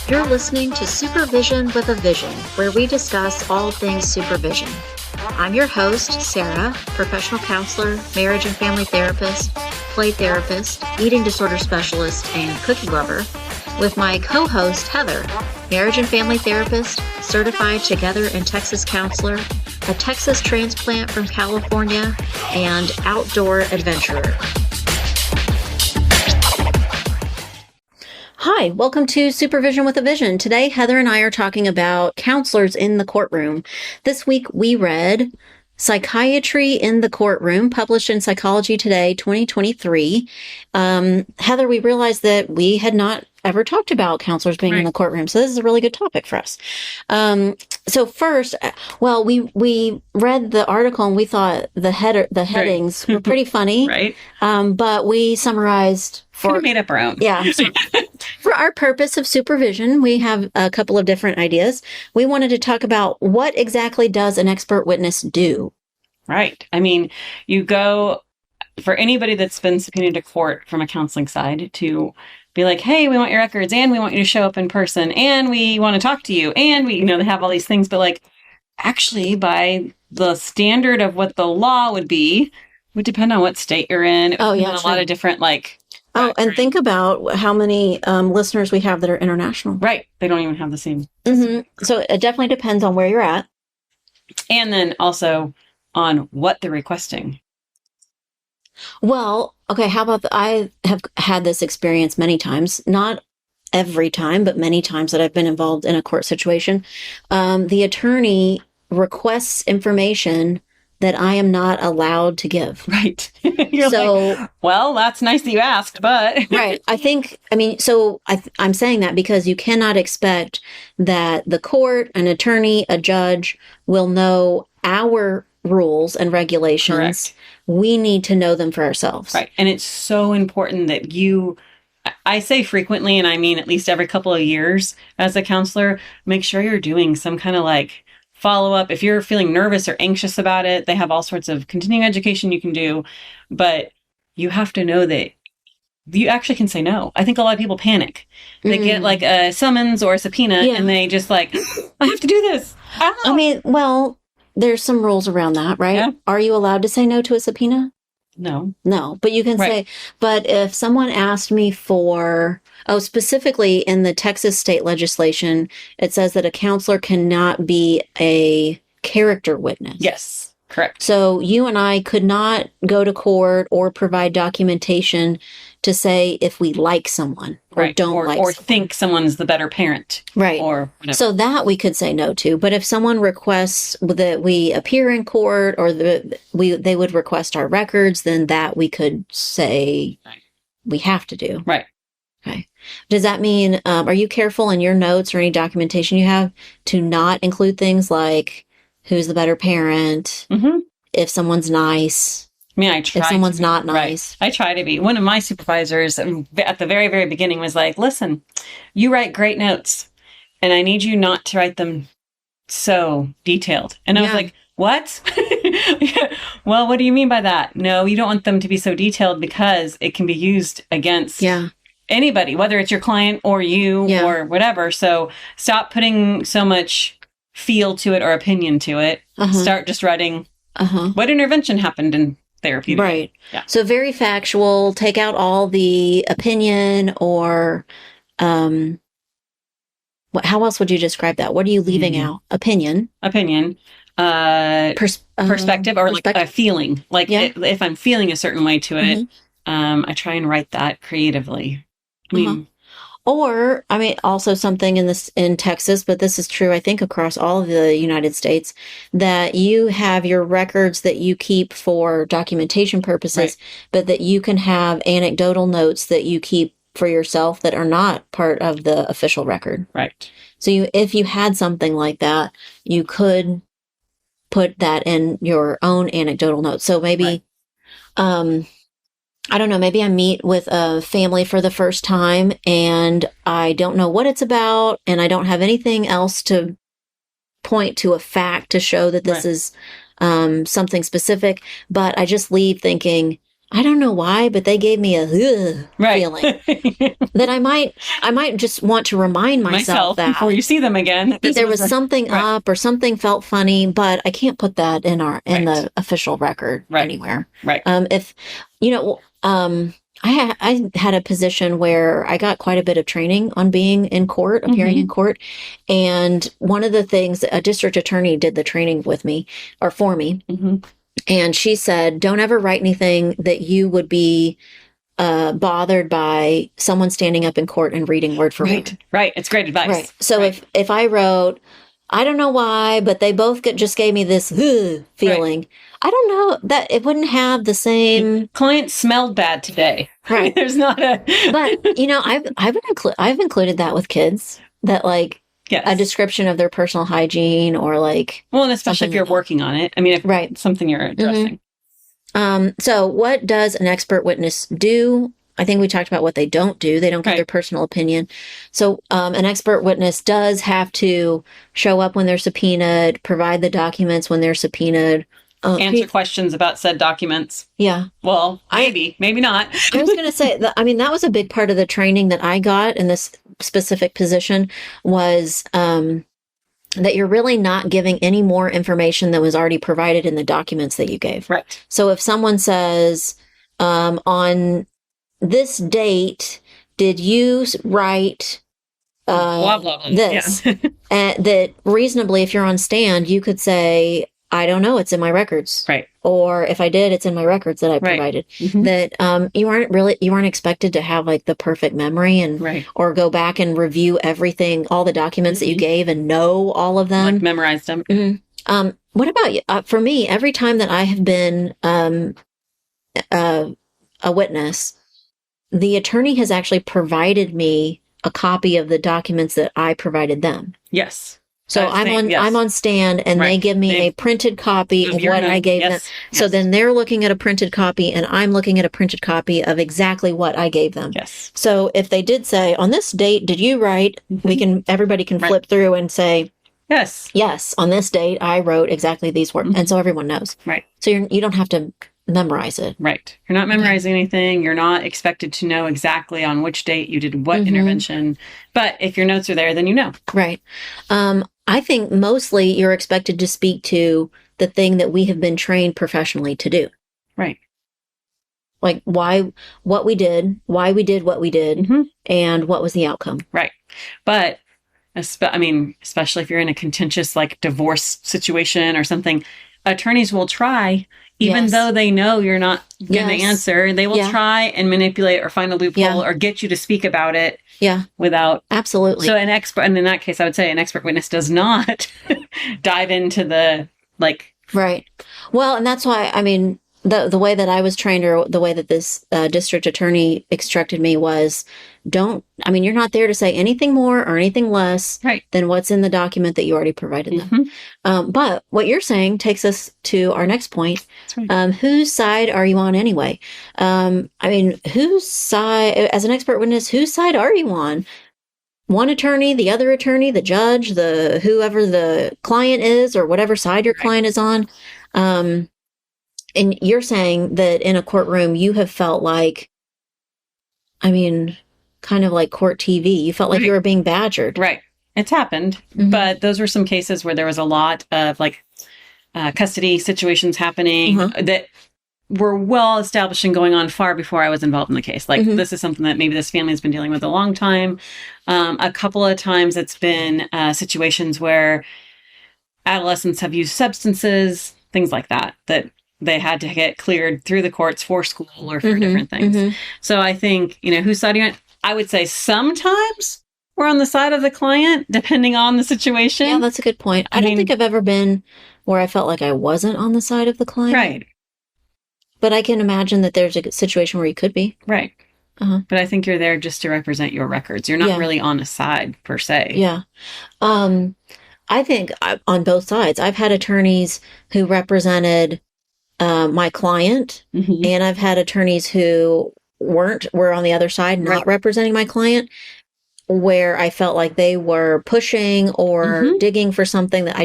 You're listening to Supervision with a Vision, where we discuss all things supervision. I'm your host, Sarah, professional counselor, marriage and family therapist, play therapist, eating disorder specialist, and cookie lover, with my co-host, Heather, marriage and family therapist, certified Together in Texas counselor, a Texas transplant from California, and outdoor adventurer. Hi, welcome to Supervision with a Vision. Today, Heather and I are talking about counselors in the courtroom. This week, we read Psychiatry in the Courtroom, published in Psychology Today, 2023. Heather, we realized that we had not ever talked about counselors being in the courtroom, so this is a really good topic for us. So first, well, we read the article and we thought the headings were pretty funny, right? But we summarized for made up our own. Yeah. So for our purpose of supervision, we have a couple of different ideas. We wanted to talk about what exactly does an expert witness do? Right. I mean, you go for anybody that's been subpoenaed to court from a counseling side to be like, hey, we want your records and we want you to show up in person and we want to talk to you and we, they have all these things, but like actually by the standard of what the law would be, would depend on what state you're in. Oh, yeah. A lot of different and think about how many listeners we have that are international. Right. They don't even have the same. Mm-hmm. So it definitely depends on where you're at. And then also on what they're requesting. Well, okay, how about I have had this experience many times, not every time, but many times that I've been involved in a court situation. The attorney requests information that I am not allowed to give. Right. Well, that's nice that you asked, but. Right. I'm saying that because you cannot expect that the court, an attorney, a judge will know our rules and regulations. Correct. We need to know them for ourselves. Right. And it's so important that I say frequently, and I mean at least every couple of years as a counselor, make sure you're doing some kind of follow-up. If you're feeling nervous or anxious about it, they have all sorts of continuing education you can do, but you have to know that you actually can say no. I think a lot of people panic. They get a summons or a subpoena and they just I have to do this. Ow. I mean, well, there's some rules around that, right? Yeah. Are you allowed to say no to a subpoena? No, but you can say, but if someone asked me specifically in the Texas state legislation, it says that a counselor cannot be a character witness. Yes, correct. So you and I could not go to court or provide documentation to say if we like someone or don't like or think someone's the better parent. Right. Or whatever. So that we could say no to. But if someone requests that we appear in court or they would request our records, then that we could say we have to do. Right. Okay. Does that mean, are you careful in your notes or any documentation you have to not include things like who's the better parent, if someone's nice? I mean, I try. If someone's not nice. Right. I try to be. One of my supervisors at the very, very beginning was like, listen, you write great notes and I need you not to write them so detailed. And I was like, what? Well, what do you mean by that? No, you don't want them to be so detailed because it can be used against anybody, whether it's your client or you or whatever. So stop putting so much feel to it or opinion to it. Start just writing what intervention happened in therapy. Right. Yeah. So very factual, take out all the opinion or, how else would you describe that? What are you leaving out? Opinion. Perspective or a feeling. If I'm feeling a certain way to it, I try and write that creatively. Also something in Texas, but this is true, I think, across all of the United States, that you have your records that you keep for documentation purposes, but that you can have anecdotal notes that you keep for yourself that are not part of the official record. Right. So if you had something like that, you could put that in your own anecdotal notes. So maybe, I don't know, maybe I meet with a family for the first time and I don't know what it's about and I don't have anything else to point to a fact to show that this is something specific, but I just leave thinking, I don't know why, but they gave me a feeling that I might just want to remind myself that before you see them again, that there was something up or something felt funny, but I can't put that in the official record anywhere. Right. If I had a position where I got quite a bit of training on being in court, appearing in court. And one of the things, a district attorney did the training with me or for me. And she said, don't ever write anything that you would be bothered by someone standing up in court and reading word for word. Right. It's great advice. Right. So if I wrote, I don't know why, but they both just gave me this feeling. I don't know that it wouldn't have the same. Client smelled bad today. Right. There's not a. But I've included that with kids, that like a description of their personal hygiene or like. Well, and especially if you're working on it. I mean, if it's something you're addressing. So what does an expert witness do? I think we talked about what they don't do. They don't give their personal opinion. So an expert witness does have to show up when they're subpoenaed, provide the documents when they're subpoenaed. Answer questions about said documents. Yeah. Well, maybe not. I was going to say, that was a big part of the training that I got in this specific position was that you're really not giving any more information than was already provided in the documents that you gave. Right. So if someone says, on this date, did you write blah, blah, blah. this? That reasonably, if you're on stand, you could say, I don't know, it's in my records. Right. Or if I did, it's in my records that I provided. That you aren't expected to have like the perfect memory and or go back and review everything, all the documents that you gave and know all of them. Like memorized them. What about you? For me, every time that I have been a witness, the attorney has actually provided me a copy of the documents that I provided them. Yes. So I'm on stand and they give me a printed copy of what I gave them. So then they're looking at a printed copy and I'm looking at a printed copy of exactly what I gave them. Yes. So if they did say, on this date, did you write? Everybody can flip through and say, yes, on this date, I wrote exactly these words. And so everyone knows. Right. So you don't have to memorize it. Right. You're not memorizing anything. You're not expected to know exactly on which date you did what intervention. But if your notes are there, then you know. Right. I think mostly you're expected to speak to the thing that we have been trained professionally to do. Right. Like what we did, why we did what we did, and what was the outcome. Right. But especially if you're in a contentious like divorce situation or something, attorneys will try, even though they know you're not going to answer, they will try and manipulate or find a loophole or get you to speak about it. Yeah. Without. Absolutely. So and in that case, I would say an expert witness does not dive into the like. Right. Well, and that's why, the way that I was trained or the way that this district attorney instructed me was you're not there to say anything more or anything less than what's in the document that you already provided them. But what you're saying takes us to our next point. Whose side are you on anyway? Whose side, as an expert witness, whose side are you on? One attorney, the other attorney, the judge, whoever the client is or whatever side your client is on. And you're saying that in a courtroom, you have felt like, kind of like court TV. You felt like you were being badgered. Right. It's happened. But those were some cases where there was a lot of like custody situations happening that were well established and going on far before I was involved in the case. Like this is something that maybe this family has been dealing with a long time. A couple of times it's been situations where adolescents have used substances, things like that they had to get cleared through the courts for school or for different things. So I think, whose side are you on? I would say sometimes we're on the side of the client, depending on the situation. Yeah, that's a good point. I don't think I've ever been where I felt like I wasn't on the side of the client. Right. But I can imagine that there's a situation where you could be. Right. But I think you're there just to represent your records. You're not really on a side per se. Yeah. I think on both sides, I've had attorneys who represented my client, and I've had attorneys who were on the other side, not representing my client, where I felt like they were pushing or digging for something that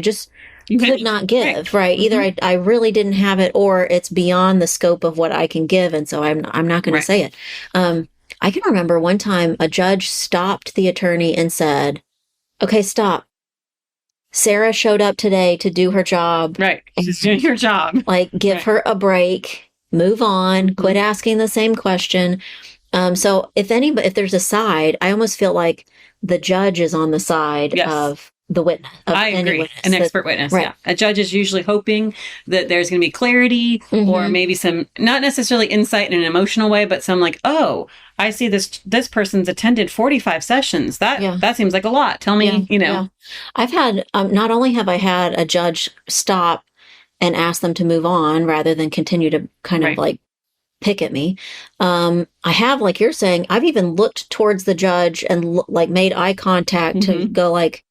could not give, right? Either I really didn't have it, or it's beyond the scope of what I can give, and so I'm not going to say it. I can remember one time a judge stopped the attorney and said, "Okay, stop. Sarah showed up today to do her job. Right. She's doing her job. Like, give her a break, move on, quit asking the same question." So if there's a side, I almost feel like the judge is on the side of the witness. I agree. An expert witness. Right. Yeah. A judge is usually hoping that there's going to be clarity or maybe some, not necessarily insight in an emotional way, but some like, oh, I see this person's attended 45 sessions. That seems like a lot. Tell me, Yeah. I've had, not only have I had a judge stop and ask them to move on rather than continue to kind of like pick at me. I have, like you're saying, I've even looked towards the judge and like made eye contact to go like,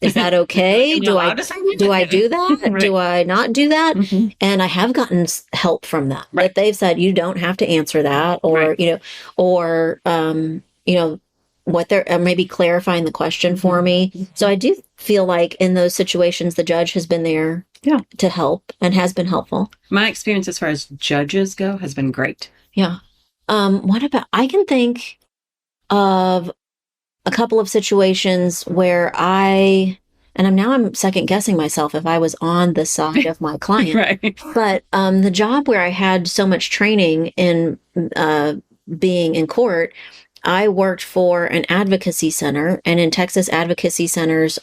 is that okay? Do I do that? Do I not do that? And I have gotten help from that. That they've said, you don't have to answer that, or what they're maybe clarifying the question for me. So I do feel like in those situations, the judge has been there to help and has been helpful. My experience as far as judges go has been great. Yeah. I can think of a couple of situations where I'm second guessing myself if I was on the side of my client. Right. But the job where I had so much training in being in court, I worked for an advocacy center, and in Texas, advocacy centers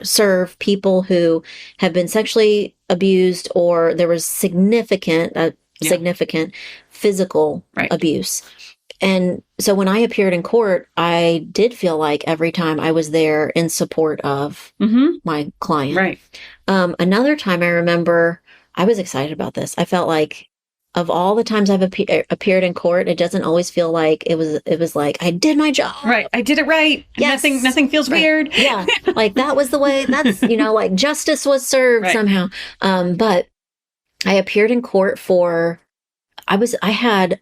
serve people who have been sexually abused, or there was significant physical abuse. And so when I appeared in court, I did feel like every time I was there in support of my client. Right. Another time I remember, I was excited about this. I felt like of all the times I've appeared in court, it doesn't always feel like it was like I did my job. Right. I did it right. Yes. Nothing feels weird. Yeah. Like that was the way, that's, like justice was served somehow. But I appeared in court I had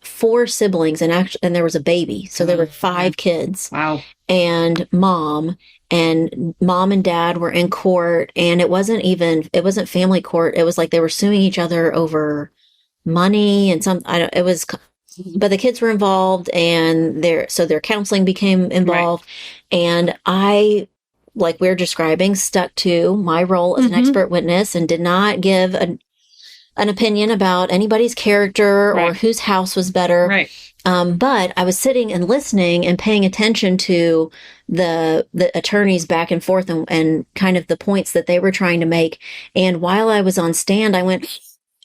4 siblings and there was a baby. So there were 5 kids. Wow. And mom and dad were in court, and it wasn't family court. It was like they were suing each other over money and but the kids were involved, and their counseling became involved. Right. And I, like we're describing, stuck to my role as an expert witness and did not give an opinion about anybody's character or whose house was better. Right. But I was sitting and listening and paying attention to the attorneys back and forth and kind of the points that they were trying to make. And while I was on stand, I went,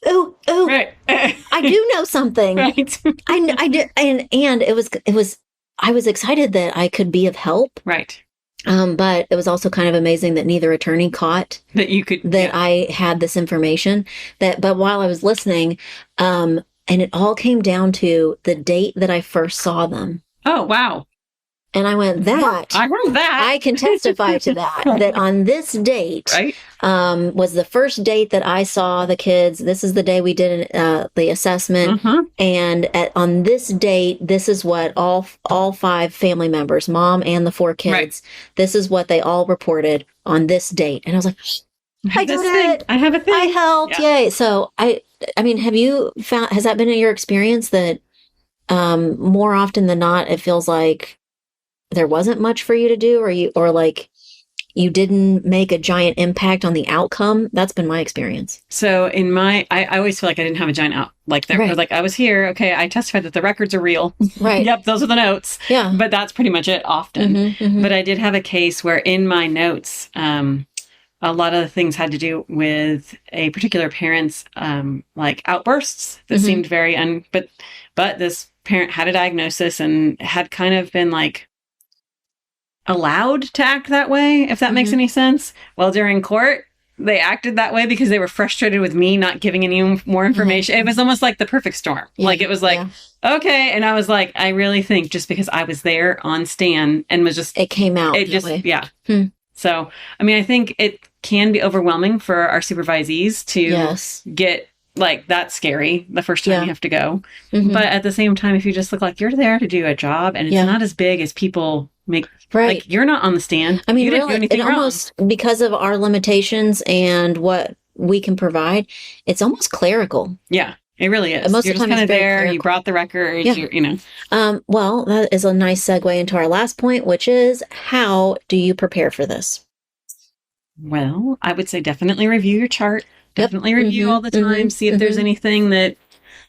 ooh, right. I do know something. Right. I did. And I was excited that I could be of help. Right. But it was also kind of amazing that neither attorney caught I had this information. But while I was listening, and it all came down to the date that I first saw them. Oh, wow. And I went, I heard that. I can testify to that, that on this date, was the first date that I saw the kids. This is the day we did the assessment. And on this date, this is what all 5 family members, mom and the 4 kids, this is what they all reported on this date. And I was like, I did it. I have a thing. I helped. Yeah. Yay. So I mean, has that been in your experience that more often than not, it feels like there wasn't much for you to do, or like you didn't make a giant impact on the outcome? That's been my experience. So I always feel like I didn't have a giant like I was here. Okay. I testified that the records are real. Right. Yep. Those are the notes. Yeah. But that's pretty much it often. But I did have a case where in my notes, a lot of the things had to do with a particular parent's, like outbursts that seemed very, but this parent had a diagnosis and had kind of been like, allowed to act that way, if that makes any sense. Well, during court, they acted that way because they were frustrated with me not giving any more information. It was almost like the perfect storm. Yeah. Like it was like, okay. And I was like, I really think just because I was there on stand and was just... It came out. It just, So, I mean, I think it can be overwhelming for our supervisees to get like that's scary the first time Yeah. you have to go. Mhm. But at the same time, if you just look like you're there to do a job and it's Yeah. not as big as people make, Right. like you're not on the stand. I mean, you didn't really, do anything it wrong. almost, because of our limitations and what we can provide, it's almost clerical. Yeah, it really is. Most You're of the just time kind it's of very there. You clerical. brought the records. Yeah. You know. Well, that is a nice segue into our last point, which is, how do you prepare for this? Well, I would say definitely review your chart. Yep. Definitely review Mhm. all the time. Mhm. See if there's Mhm. anything that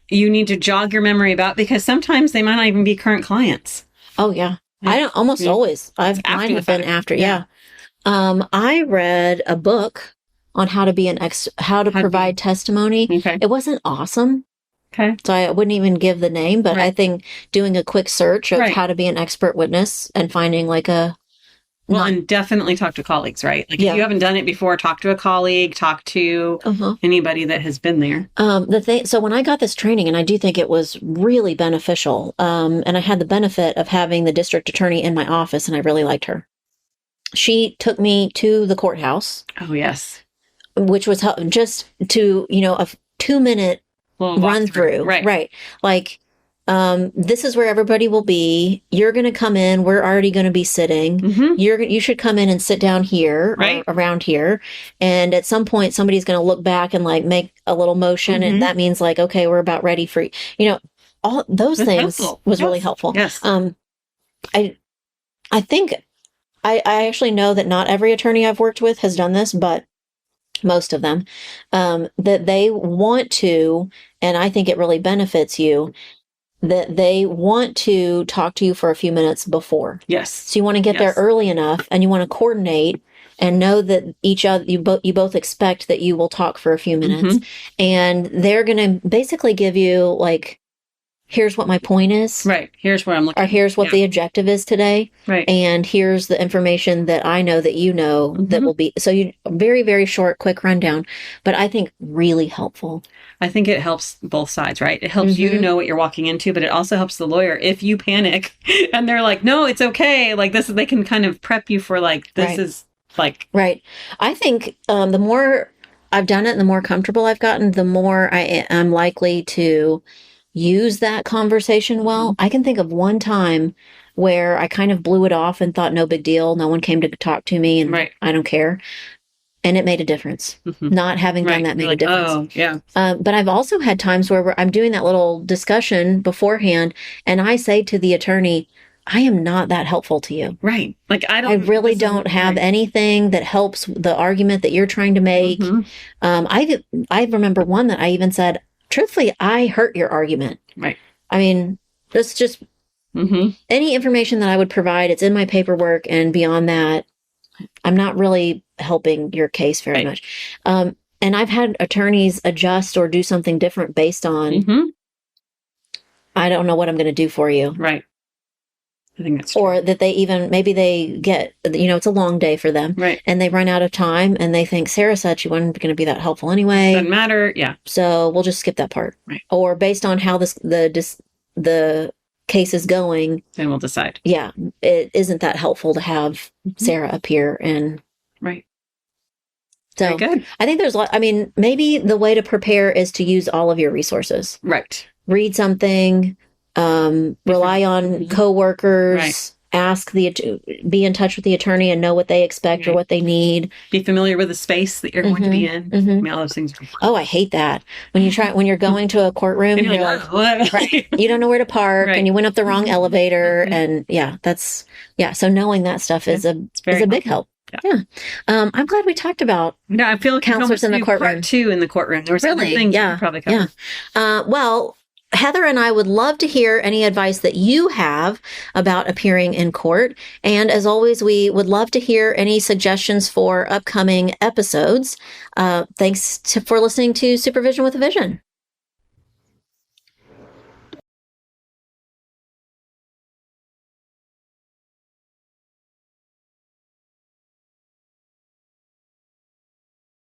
you need to jog your memory about, because sometimes they might not even be current clients. Oh yeah. I don't almost Yeah. always. It's after Mine the have been fact. after. Yeah. Yeah. I read a book on how to be how to How to provide testimony. Okay. It wasn't awesome, Okay. so I wouldn't even give the name, but I Right. think doing a quick search of Right. how to be an expert witness and finding like a Well, not- and definitely talk to colleagues, right? Like Yeah. if you haven't done it before, talk to a colleague, talk to uh-huh. anybody that has been there. So when I got this training, and I do think it was really beneficial, and I had the benefit of having the district attorney in my office, and I really liked her. She took me to the courthouse, Oh, yes. which was just to, a 2-minute Well, run through. Right. Like, this is where everybody will be. You're going to come in. We're already going to be sitting. Mm-hmm. You should come in and sit down here, Right. or around here. And at some point, somebody's going to look back and like make a little motion. Mhm. And that means like, okay, we're about ready for, all those That's things helpful. was really Yes. helpful. Yes. I think I actually know that not every attorney I've worked with has done this, but most of them, that they want to, and I think it really benefits you, that they want to talk to you for a few minutes before. Yes. So you want to get there Yes. early enough, and you want to coordinate and know that you both expect that you will talk for a few minutes, Mm-hmm. and they're going to basically give you like, here's what my point is, Right. Here's where I'm looking. or here's what Yeah. the objective is today, Right. and here's the information that I know that you know that Mhm. will be. So you very, very short, quick rundown, but I think really helpful. I think it helps both sides, right? It helps you to Mhm. know what you're walking into, but it also helps the lawyer if you panic and they're like, no, it's okay. Like this, they can kind of prep you for like, this Right. is like, Right. I think the more I've done it, and the more comfortable I've gotten, the more I am likely to use that conversation well. I can think of one time where I kind of blew it off and thought, no big deal. No one came to talk to me, and Right. I don't care. And it made a difference. Mhm. Not having done right. that made You're a like, difference. oh, yeah. But I've also had times where I'm doing that little discussion beforehand, and I say to the attorney, I am not that helpful to you. Right. Like I I don't, really this isn't- don't have right. anything that helps the argument that you're trying to make. Mhm. I remember one that I even said, truthfully, I hurt your argument. Right. I mean, that's just Mm-hmm. any information that I would provide. It's in my paperwork, and beyond that, I'm not really helping your case very Right. much. And I've had attorneys adjust or do something different based on, Mm-hmm. I don't know what I'm going to do for you. Right. I think that's true. Or that maybe they get, it's a long day for them, Right. and they run out of time, and they think, Sarah said she wasn't going to be that helpful anyway, Doesn't matter. Yeah. so we'll just skip that part. Right. Or based on how the case is going, Then we'll decide. yeah, it isn't that helpful to have Mhm. Sarah appear. And Right. so Very good. I think maybe the way to prepare is to use all of your resources. Right. Read something, rely on Mhm. coworkers, Right. be in touch with the attorney and know what they expect or Right. what they need. Be familiar with the space that you're going to be in. Mhm. I mean, all those things. Are Oh, I hate that. When you're going to a courtroom, and you're you're like, like, what? right, you don't know where to park, Right. and you went up the wrong elevator, Mhm. and so knowing that stuff is It's very a big helpful. help. Yeah. I'm glad we talked about No, I feel like Counselors in the courtroom. Part 2 in the courtroom. There was other Really? things we Yeah. could probably cover. well, Heather and I would love to hear any advice that you have about appearing in court. And as always, we would love to hear any suggestions for upcoming episodes. Thanks for listening to Supervision with a Vision.